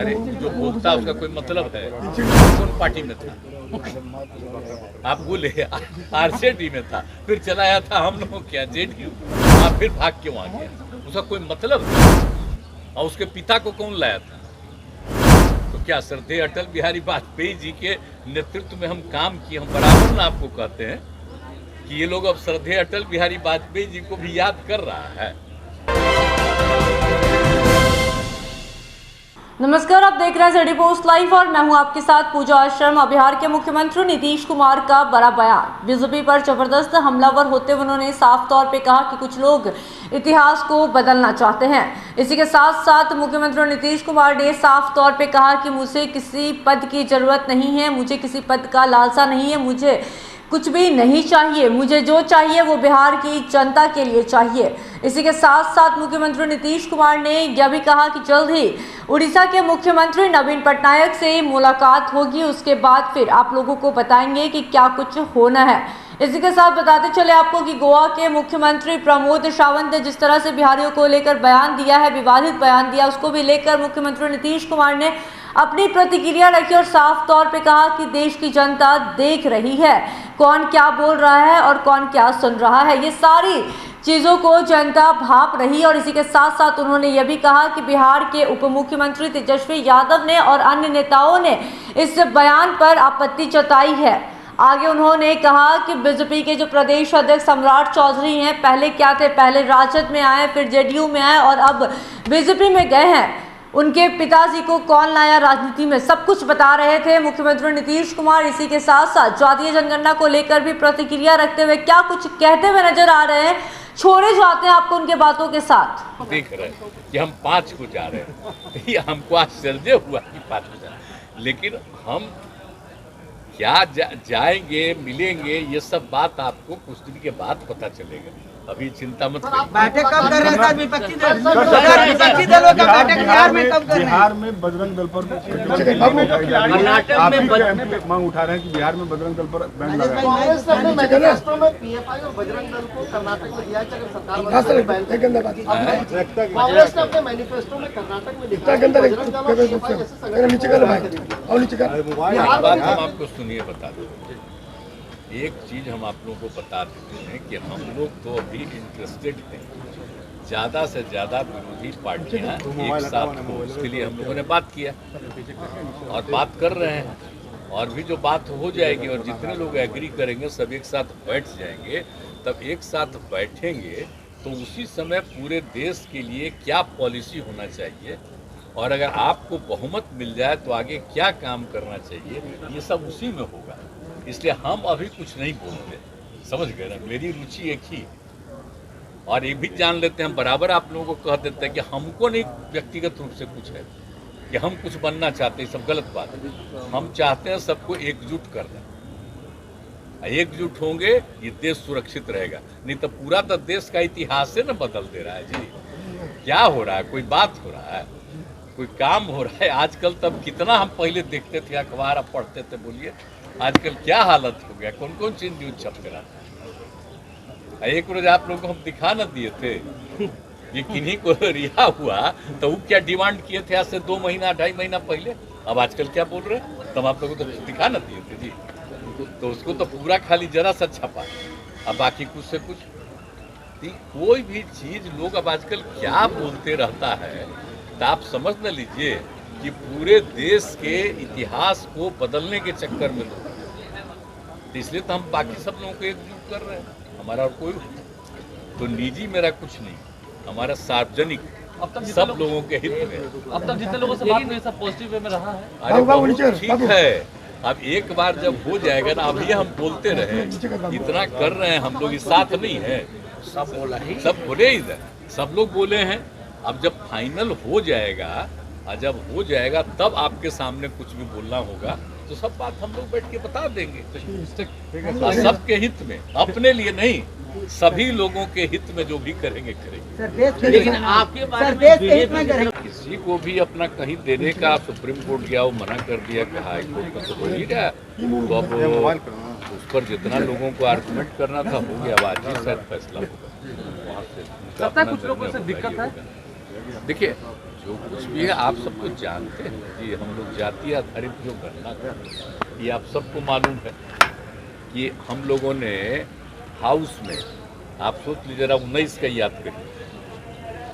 अरे जो बोलता उसका कोई मतलब है? कौन पार्टी में था? आप बोले आरजेडी में था, फिर चला आया था हम लोगों क्या जेडीयू, आप फिर भाग क्यों आ गया? उसका कोई मतलब है? और उसके पिता को कौन लाया था? तो क्या श्रद्धेय अटल बिहारी वाजपेयी जी के नेतृत्व में हम काम किए? हम बराबर ना आपको कहते हैं कि ये लोग अब श्रद्धेय अटल बिहारी वाजपेयी जी को भी याद कर रहा है। नमस्कार, आप देख रहे हैं ZD पोस्ट लाइव और मैं हूं आपके साथ पूजा शर्मा। बिहार के मुख्यमंत्री नीतीश कुमार का बड़ा बयान। बीजेपी पर जबरदस्त हमलावर होते हुए उन्होंने साफ तौर पे कहा कि कुछ लोग इतिहास को बदलना चाहते हैं। इसी के साथ साथ मुख्यमंत्री नीतीश कुमार ने साफ तौर पे कहा कि मुझे किसी पद की जरूरत नहीं है, मुझे किसी पद का लालसा नहीं है, मुझे कुछ भी नहीं चाहिए, मुझे जो चाहिए वो बिहार की जनता के लिए चाहिए। इसी के साथ साथ मुख्यमंत्री नीतीश कुमार ने यह भी कहा कि जल्द ही उड़ीसा के मुख्यमंत्री नवीन पटनायक से मुलाकात होगी, उसके बाद फिर आप लोगों को बताएंगे कि क्या कुछ होना है। इसी के साथ बताते चले आपको कि गोवा के मुख्यमंत्री प्रमोद सावंत ने जिस तरह से बिहारियों को लेकर बयान दिया है, विवादित बयान दिया, उसको भी लेकर मुख्यमंत्री नीतीश कुमार ने अपनी प्रतिक्रिया रखी और साफ तौर पे कहा कि देश की जनता देख रही है कौन क्या बोल रहा है और कौन क्या सुन रहा है। ये सारी चीज़ों को जनता भाप रही। और इसी के साथ साथ उन्होंने यह भी कहा कि बिहार के उप मुख्यमंत्री तेजस्वी यादव ने और अन्य नेताओं ने इस बयान पर आपत्ति जताई है। आगे उन्होंने कहा कि बीजेपी के जो प्रदेश अध्यक्ष सम्राट चौधरी हैं, पहले क्या थे, पहले राजद में आए, फिर जेडीयू में आए और अब बीजेपी में गए हैं। उनके पिताजी को कौन लाया राजनीति में, सब कुछ बता रहे थे मुख्यमंत्री नीतीश कुमार। इसी के साथ साथ जातीय जनगणना को लेकर भी प्रतिक्रिया रखते हुए क्या कुछ कहते हुए नजर आ रहे हैं, छोड़े जाते हैं आपको उनके बातों के साथ। देख रहे हैं कि हम 5 को जा रहे हैं, ये हमको आश्चर्य हुआ कि 5 को जा रहे हैं, लेकिन हम क्या जाएंगे, मिलेंगे, ये सब बात आपको कुछ दिन के बाद पता चलेगा। अभी चिंता मत करिए। बैठक कब कर रहे हैं? विपक्षी दलों का बैठक बिहार में कब कर रहे हैं? बिहार में बजरंग दल पर कर्नाटक मांग उठा रहे हैं कि बिहार में बजरंग दल पर बैन लगाया। कांग्रेस ने अपने मैनिफेस्टो में पीएफआई और बजरंग दल को कर्नाटक में दिया कि अगर सरकार कांग्रेस ने अपने मैनिफेस्टो में कर्नाटक में लिखा है बजरंग दल और पीएफआई जैसे संगठन हम आपको सुनिए बता दें, एक चीज हम आप लोगों को बता देते हैं कि हम लोग तो अभी इंटरेस्टेड हैं ज़्यादा से ज़्यादा विरोधी पार्टियां एक साथ हो, उसके लिए हम लोगों ने बात किया और बात कर रहे हैं। और भी जो बात हो जाएगी और जितने लोग एग्री करेंगे सब एक साथ बैठ जाएंगे, तब एक साथ बैठेंगे तो उसी समय पूरे देश के लिए क्या पॉलिसी होना चाहिए और अगर आपको बहुमत मिल जाए तो आगे क्या काम करना चाहिए, ये सब उसी में होगा। इसलिए हम अभी कुछ नहीं बोलते, समझ गए ना, मेरी रुचि एक ही। और ये भी जान लेते हैं, बराबर आप लोगों को कह देते हैं कि हमको नहीं व्यक्तिगत रूप से कुछ है कि हम कुछ बनना चाहते हैं, सब गलत बात है। हम चाहते हैं सबको एकजुट करना, एकजुट होंगे ये देश सुरक्षित रहेगा, नहीं तो पूरा तो देश का इतिहास से न बदल दे रहा है जी। क्या हो रहा है, कोई बात हो रहा है, कोई काम हो रहा है? आजकल तब कितना हम पहले देखते थे अखबार, अब पढ़ते थे, बोलिए आजकल क्या हालत हो गया, कौन कौन चीज न्यूज छप रहा है। एक रोज आप लोगों को हम दिखा न दिए थे कि किन्हीं को रिहा हुआ तो वो क्या डिमांड किए थे आज से 2 महीना 2.5 महीना पहले, अब आजकल क्या बोल रहे हैं, तब आप लोगों को तो दिखा न दिए थे जी। तो उसको तो पूरा खाली जरा सा छपा, अब बाकी कुछ से कुछ कोई भी चीज लोग अब आजकल क्या बोलते रहता है, तो आप समझ न लीजिए कि पूरे देश के इतिहास को बदलने के चक्कर में लोग, तो इसलिए तो हम बाकी सब लोगों को एकजुट कर रहे हैं। हमारा और कोई तो निजी मेरा कुछ नहीं, हमारा सार्वजनिक सब लोगों के हित में। अब तक जितने लोगों से बात में सब पॉजिटिव वे में रहा है। अरे बहुत ठीक है, अब एक बार जब हो जाएगा ना, अभी हम बोलते रहे, इतना कर रहे हैं हम लोग, इस साथ नहीं है, सब बोला ही, सब बोले इधर, सब लोग बोले हैं। अब जब फाइनल हो जाएगा और जब हो जाएगा तब आपके सामने कुछ भी बोलना होगा तो सब बात हम लोग बैठ के बता देंगे, सबके हित में, अपने लिए नहीं, सभी लोगों के हित में जो भी करेंगे करेंगे। लेकिन आपके बारे किसी को भी अपना कहीं देने का सुप्रीम कोर्ट गया, वो मना कर दिया कि हाई कोर्ट का तो हो ही रहा, तो अब उस पर जितना लोगों को आर्गुमेंट करना था हो गया, आज ही शायद फैसला होगा वहाँ से। कुछ लोगों से दिक्कत है। देखिए, जो कुछ भी है आप सब कुछ जानते हैं जी। हम लोग जाति आधारित जो गणना करते हैं ये आप सबको मालूम है कि हम लोगों ने हाउस में, आप सोच लीजिए जरा 19 का याद करिए,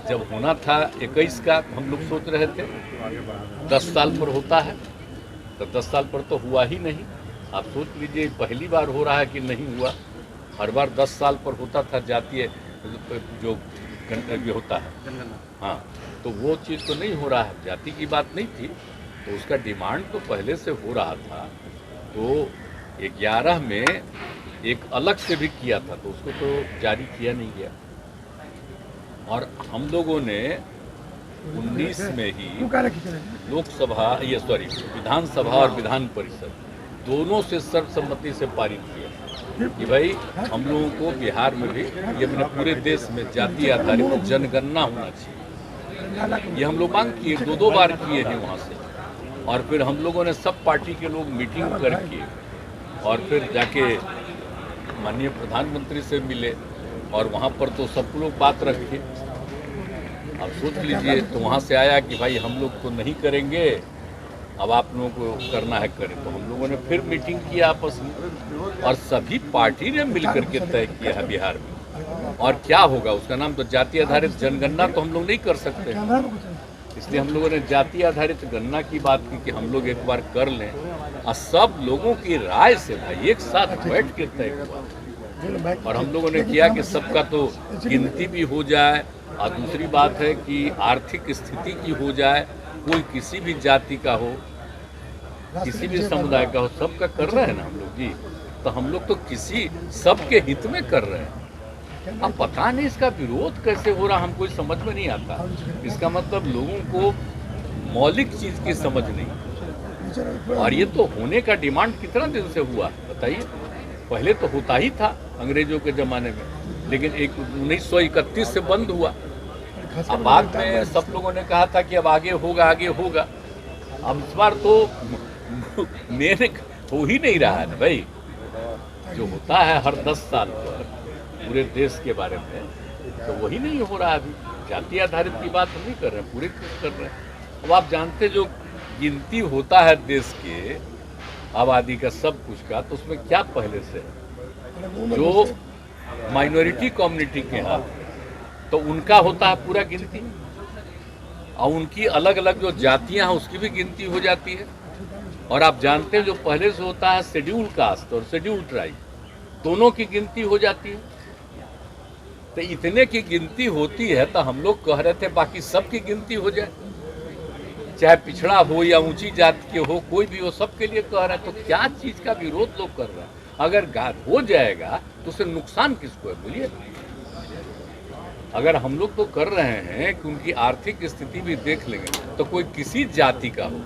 जब होना था 21 का हम लोग सोच रहे थे 10 साल पर होता है, तो 10 साल पर तो हुआ ही नहीं। आप सोच लीजिए पहली बार हो रहा है कि नहीं हुआ। हर बार 10 साल पर होता था जातीय जो ये होता है, हाँ, तो वो चीज़ तो नहीं हो रहा है। जाति की बात नहीं थी तो उसका डिमांड तो पहले से हो रहा था, तो 11 में एक अलग से भी किया था तो उसको तो जारी किया नहीं गया। और हम लोगों ने 19 में ही लोकसभा विधानसभा और विधान परिषद दोनों से सर्वसम्मति से पारित किया कि भाई हम लोगों को बिहार में भी, ये अपने पूरे देश में जाति आधारित जनगणना होना चाहिए। ये हम लोग मांग किए, 2 बार किए हैं वहाँ से। और फिर हम लोगों ने सब पार्टी के लोग मीटिंग करके और फिर जाके माननीय प्रधानमंत्री से मिले और वहाँ पर तो सब लोग बात रखे। अब सोच लीजिए, तो वहाँ से आया कि भाई हम लोग तो नहीं करेंगे, अब आप लोगों को करना है करें। तो हम लोगों ने फिर मीटिंग किया आपस में और सभी पार्टी ने मिलकर के तय किया है बिहार में। और क्या होगा उसका नाम तो जाति आधारित जनगणना तो हम लोग नहीं कर सकते, इसलिए हम लोगों ने जाति आधारित गणना की बात की कि हम लोग एक बार कर लें और सब लोगों की राय से भाई एक साथ बैठ के तय हुआ। और हम लोगों ने किया कि सबका तो गिनती भी हो जाए और दूसरी बात है कि आर्थिक स्थिति की हो जाए, कोई किसी भी जाति का हो, किसी भी समुदाय का हो, सबका कर रहे हैं ना हम लोग जी। तो हम लोग तो किसी सबके हित में कर रहे हैं। अब पता नहीं इसका विरोध कैसे हो रहा, हमको समझ में नहीं आता। इसका मतलब लोगों को मौलिक चीज की समझ नहीं। और ये तो होने का डिमांड कितना दिन से हुआ बताइए। पहले तो होता ही था अंग्रेजों के जमाने में, लेकिन 1931 से बंद हुआ। अब बाद में सब लोगों ने कहा था कि अब आगे होगा आगे होगा। अब इस बार तो मेरे हो ही नहीं रहा है भाई। जो होता है हर 10 साल पर पूरे देश के बारे में, तो वही नहीं हो रहा। अभी जाति आधारित की बात हम नहीं कर रहे हैं, पूरे कर रहे हैं। अब आप जानते जो गिनती होता है देश के आबादी का सब कुछ का, तो उसमें क्या पहले से जो माइनॉरिटी कम्युनिटी के यहाँ तो उनका होता है पूरा गिनती, और उनकी अलग अलग जो जातियां हैं उसकी भी गिनती हो जाती है। और आप जानते हैं जो पहले से होता है शेड्यूल कास्ट और शेड्यूल ट्राइब, दोनों की गिनती हो जाती है। तो इतने की गिनती होती है तो हम लोग कह रहे थे बाकी सब की गिनती हो जाए, चाहे पिछड़ा हो या ऊंची जाति के हो, कोई भी हो, सबके लिए कह रहे हैं। तो क्या चीज का विरोध लोग कर रहे हैं? अगर हो जाएगा तो उससे नुकसान किसको है बोलिए। अगर हम लोग तो कर रहे हैं कि उनकी आर्थिक स्थिति भी देख लेंगे, तो कोई किसी जाति का हो,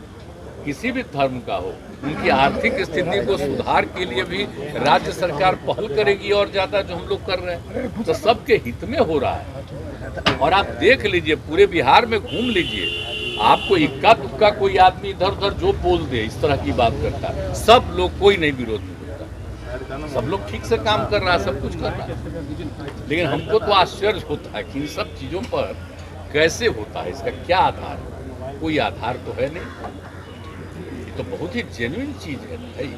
किसी भी धर्म का हो, उनकी आर्थिक स्थिति को सुधार के लिए भी राज्य सरकार पहल करेगी। और ज्यादा जो हम लोग कर रहे हैं तो सबके हित में हो रहा है। और आप देख लीजिए, पूरे बिहार में घूम लीजिए, आपको इक्का दुक्का कोई आदमी इधर उधर जो बोल दे इस तरह की बात करता है, सब लोग कोई नहीं विरोध नहीं करता, सब लोग ठीक से काम कर रहा है, सब कुछ कर रहा है। लेकिन हमको तो आश्चर्य होता है कि इन सब चीजों पर कैसे होता है, इसका क्या आधार है? कोई आधार तो है नहीं। ये तो बहुत ही जेन्युइन चीज है भाई।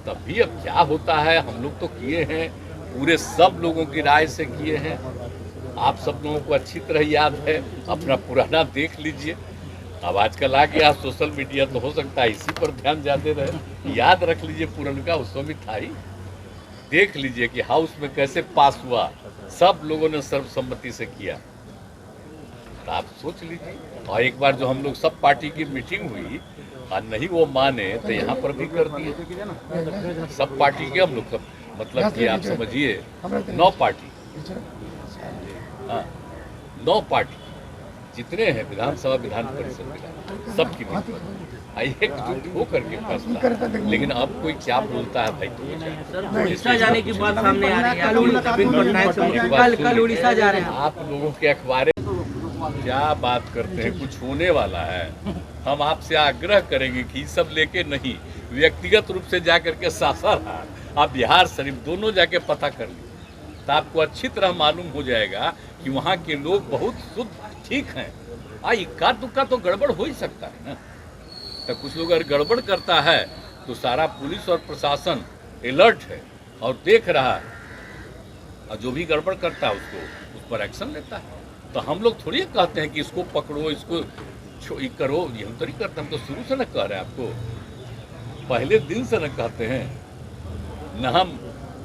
तब भी अब क्या होता है, हम लोग तो किए हैं, पूरे सब लोगों की राय से किए हैं। आप सब लोगों को अच्छी तरह याद है, अपना पुराना देख लीजिए। अब आजकल आ गया सोशल मीडिया, तो हो सकता है इसी पर ध्यान जाते रहे। याद रख लीजिए पुराना, उसमें भी था ही। देख लीजिए कि हाउस में कैसे पास हुआ, सब लोगों ने सर्वसम्मति से किया। तो आप सोच लीजिए। और एक बार जो हम लोग सब पार्टी की मीटिंग हुई और नहीं वो माने, तो यहाँ पर भी कर दिए सब पार्टी के हम लोग सब, मतलब कि आप समझिए 9 पार्टी, हाँ 9 पार्टी जितने हैं विधानसभा विधान परिषद सबकी एकजुट होकर के फैसला। लेकिन अब कोई क्या बोलता है भाई, तो उड़ीसा जाने की बात सामने आ रही है, कल उड़ीसा जा रहे हैं। आप लोगों के अखबार क्या बात करते हैं, कुछ होने वाला है। हम आपसे आग्रह करेंगे कि सब लेके नहीं, व्यक्तिगत रूप से जाकर के सासाराम, आप बिहार शरीफ दोनों जाके पता कर लीजिए, तो आपको अच्छी तरह मालूम हो जाएगा कि वहाँ के लोग बहुत शुद्ध ठीक हैं। हाँ, इक्का दुक्का तो गड़बड़ हो ही सकता है ना। तो कुछ लोग अगर गड़बड़ करता है तो सारा पुलिस और प्रशासन अलर्ट है और देख रहा है, और जो भी गड़बड़ करता है उसको उस पर एक्शन लेता है। तो हम लोग थोड़ी कहते हैं कि इसको पकड़ो, इसको करो, ये हम तो नहीं करते। हम तो शुरू से न कह रहे हैं आपको, पहले दिन से न कहते हैं, न हम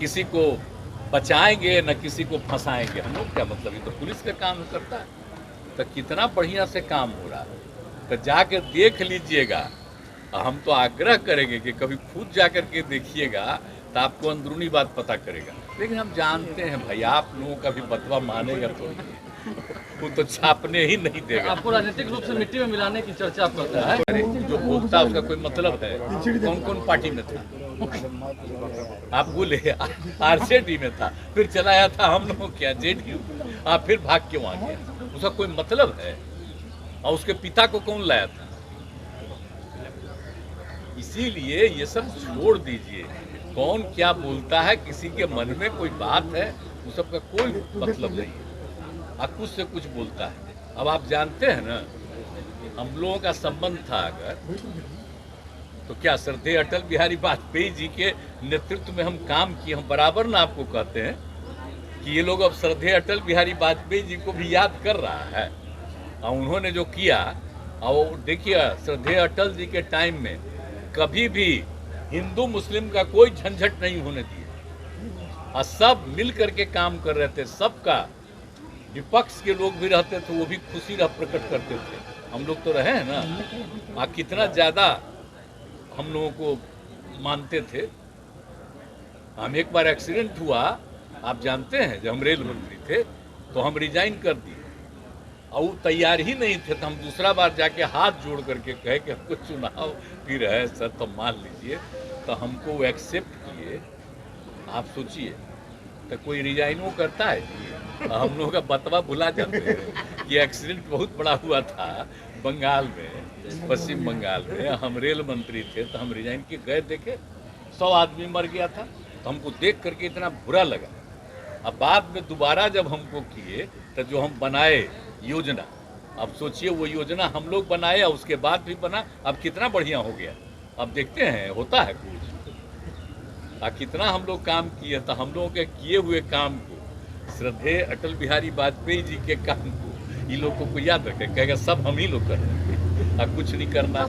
किसी को बचाएंगे न किसी को फंसाएंगे। हम लोग क्या मतलब, ये तो पुलिस का काम करता है। तो कितना बढ़िया से काम हो रहा है, तो जाकर देख लीजिएगा। हम तो आग्रह करेंगे कि कभी खुद जाकर के देखिएगा तो आपको अंदरूनी बात पता करेगा। लेकिन हम जानते हैं भाई, आप लोगों का भी बतवा मानेगा तो वो तो छापने ही नहीं देगा। आपको राजनीतिक रूप से मिट्टी में मिलाने की चर्चा आप करते हैं। अरे जो बोलता है उसका कोई मतलब है? कौन कौन पार्टी में था? आप बोले आरजेडी में था, फिर चला आया था हम लोगों क्या जेडीयू, आप फिर भाग क्यों आ गया? उसका कोई मतलब है? और उसके पिता को कौन लाया था? इसीलिए ये सब छोड़ दीजिए। कौन क्या बोलता है, किसी के मन में कोई बात है, उस सब का कोई मतलब नहीं है। कुछ से कुछ बोलता है। अब आप जानते हैं ना, हम लोगों का संबंध था अगर, तो क्या श्रद्धेय अटल बिहारी वाजपेयी जी के नेतृत्व में हम काम किए। हम बराबर ना आपको कहते हैं कि ये लोग अब श्रद्धेय अटल बिहारी वाजपेयी जी को भी याद कर रहा है, और उन्होंने जो किया। और देखिए, श्रद्धेय अटल जी के टाइम में कभी भी हिंदू मुस्लिम का कोई झंझट नहीं होने दिया, और सब मिल करके काम कर रहे थे। सबका, विपक्ष के लोग भी रहते थे, वो भी खुशी प्रकट करते थे। हम लोग तो रहे हैं ना, कितना ज़्यादा हम लोगों को मानते थे। हम एक बार एक्सीडेंट हुआ, आप जानते हैं, जब हम रेल मंत्री थे तो हम रिजाइन कर दिए, और वो तैयार ही नहीं थे। तो हम दूसरा बार जाके हाथ जोड़ करके कहे कि हमको चुनाव फिर है सर, तो मान लीजिए। तो हमको वो एक्सेप्ट किए। आप सोचिए, तो कोई रिजाइन वो करता है? हम लोगों का बतवा भुला जाते हैं कि एक्सीडेंट बहुत बड़ा हुआ था बंगाल में, पश्चिम बंगाल में। हम रेल मंत्री थे तो हम रिजाइन के गए, देखे 100 आदमी मर गया था। तो हमको देख करके इतना बुरा लगा। अब बाद में दोबारा जब हमको किए तो जो हम बनाए योजना, अब सोचिए वो योजना हम लोग बनाए और उसके बाद भी बना, अब कितना बढ़िया हो गया। अब देखते हैं होता है कुछ, कितना हम लोग काम किए। तो हम लोगों के किए हुए काम को, श्रद्धेय अटल बिहारी वाजपेयी जी के काम को, ये लोग को याद रखे, कहेगा सब हम ही लोग कर रहे हैं, कुछ नहीं करना।